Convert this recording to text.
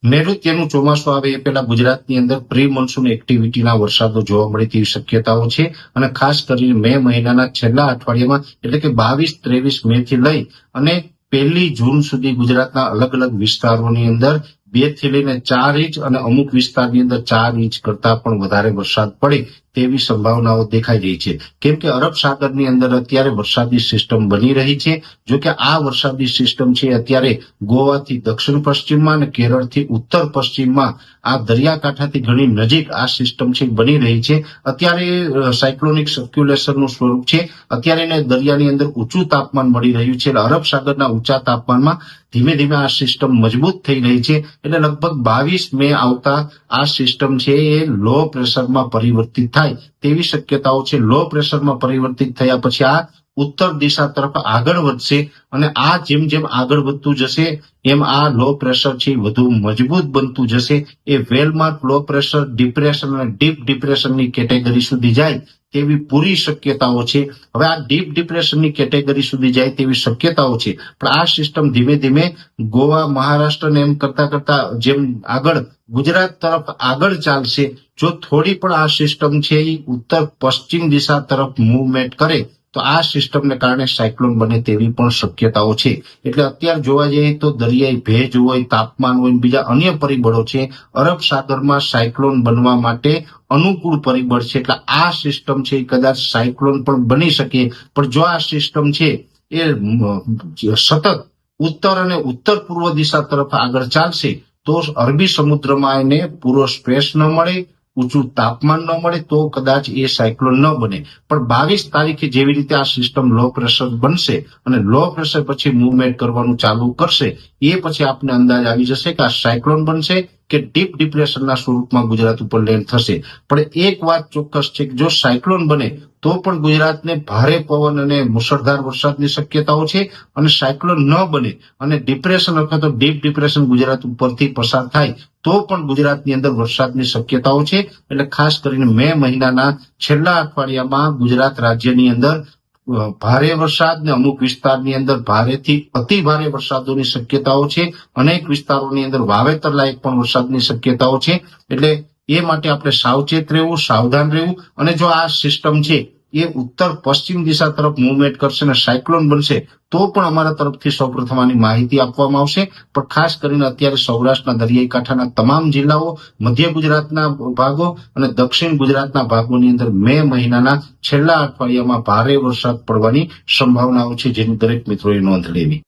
નૈઋત્યનું ચોમાસું આવે એ પહેલા ગુજરાતની અંદર પ્રી મોન્સૂન એક્ટિવિટીના વરસાદો જોવા મળે તેવી શક્યતાઓ છે અને ખાસ કરીને મે મહિનાના છેલ્લા અઠવાડિયામાં એટલે કે 22-23 મે થી લઈ અને 1 જૂન સુધી ગુજરાતના અલગ અલગ વિસ્તારોની અંદર 2 થી લઈને 4 ઇંચ અને અમુક વિસ્તારની અંદર 4 ઇંચ કરતા પણ વધારે વરસાદ પડે તેવી સંભાવનાઓ દેખાઈ રહી છે કેમ કે અરબ સાગરની અંદર અત્યારે વરસાદી સિસ્ટમ બની રહી છે. જો કે આ વરસાદી સિસ્ટમ છે અત્યારે ગોવાથી દક્ષિણ પશ્ચિમમાં અને કેરળથી ઉત્તર પશ્ચિમમાં આ દરિયાકાંઠાથી ઘણી નજીક આ સિસ્ટમ છે બની રહી છે. અત્યારે સાયક્લોનિક સર્ક્યુલેશનનું સ્વરૂપ છે. અત્યારે એને દરિયાની અંદર ઊંચું તાપમાન મળી રહ્યું છે. અરબ સાગરના ઊંચા તાપમાનમાં ધીમે ધીમે આ સિસ્ટમ મજબૂત થઈ રહી છે એટલે લગભગ 22 મે આવતા આ સિસ્ટમ છે એ લો પ્રેશરમાં પરિવર્તિત થાય તેવી શક્યતાઓ છે. લો પ્રેશરમાં પરિવર્તિત થયા પછી આ ઉત્તર દિશા તરફ આગળ વધશે અને આ જેમ જેમ આગળ વધતું જશે એમ આ લો પ્રેશર છે વધુ મજબૂત બનતું જશે. A well mark low pressure, depression અને ડીપ ડિપ્રેશનની કેટેગરી સુધી જાય તેવી પૂરી શક્યતાઓ છે. હવે આ ડીપ ડિપ્રેશનની કેટેગરી સુધી જાય તેવી શક્યતાઓ છે પણ આ સિસ્ટમ ધીમે ધીમે ગોવા, મહારાષ્ટ્રને એમ કરતા કરતા જેમ આગળ ગુજરાત તરફ આગળ ચાલશે. જો થોડી પણ આ સિસ્ટમ છે એ ઉત્તર પશ્ચિમ દિશા તરફ મૂવમેન્ટ કરે તો આ સિસ્ટમને કારણે સાયક્લોન બને તેવી પણ શક્યતાઓ છે. એટલે અત્યારે જોવા જઈએ તો દરિયાઈ ભેજ હોય, તાપમાન હોય, બીજા અન્ય પરિબળો છે અરબ સાગરમાં સાયક્લોન બનવા માટે અનુકૂળ પરિબળ છે. એટલે આ સિસ્ટમ છે કદાચ સાયક્લોન પણ બની શકે પણ જો આ સિસ્ટમ છે એ સતત ઉત્તર અને ઉત્તર પૂર્વ દિશા તરફ આગળ ચાલશે તો અરબી સમુદ્રમાં એને પૂરો સ્પેસ ન મળે, ઊંચું તાપમાન ન મળે તો કદાચ એ સાયક્લોન ન બને. પણ 22 તારીખે જેવી રીતે આ સિસ્ટમ લો પ્રેશર બનશે અને લો પ્રેશર પછી મૂવમેન્ટ કરવાનું ચાલુ કરશે એ પછી આપને અંદાજ આવી જશે કે આ સાયક્લોન બનશે કે ડીપ ડિપ્રેશનના સ્વરૂપમાં ગુજરાત ઉપર લેન્ડ થશે. પણ એક વાત ચોક્કસ છે કે જો સાયક્લોન બને તો પણ ગુજરાતને ભારે પવન અને મુશળધાર વરસાદની શક્યતાઓ છે અને સાયક્લોન ન બને અને ડિપ્રેશન અથવા તો ડીપ ડિપ્રેશન ગુજરાત ઉપરથી પસાર થાય તો પણ ગુજરાતની અંદર વરસાદની શક્યતાઓ છે. એટલે ખાસ કરીને મે મહિનાના છેલ્લા અઠવાડિયામાં ગુજરાત રાજ્યની અંદર ભારે વરસાદ ને અમુક વિસ્તારની અંદર ભારેથી અતિ ભારે વરસાદોની શક્યતાઓ છે. અનેક વિસ્તારોની અંદર વાવેતર લાયક પણ વરસાદની શક્યતાઓ છે. એટલે એ માટે આપણે સાવચેત રહેવું, સાવધાન રહેવું અને જો આ સિસ્ટમ છે એ ઉત્તર પશ્ચિમ દિશા તરફ મૂવમેન્ટ કરશે અને સાયક્લોન બનશે તો પણ અમારા તરફથી સૌપ્રથમ આની માહિતી આપવામાં આવશે. પણ ખાસ કરીને અત્યારે સૌરાષ્ટ્રના દરિયાઈ કાંઠાના તમામ જિલ્લાઓ, મધ્ય ગુજરાતના ભાગો અને દક્ષિણ ગુજરાતના ભાગોની અંદર મે મહિનાના છેલ્લા અઠવાડિયામાં ભારે વરસાદ પડવાની સંભાવનાઓ છે જેની દરેક મિત્રોએ નોંધ લેવી.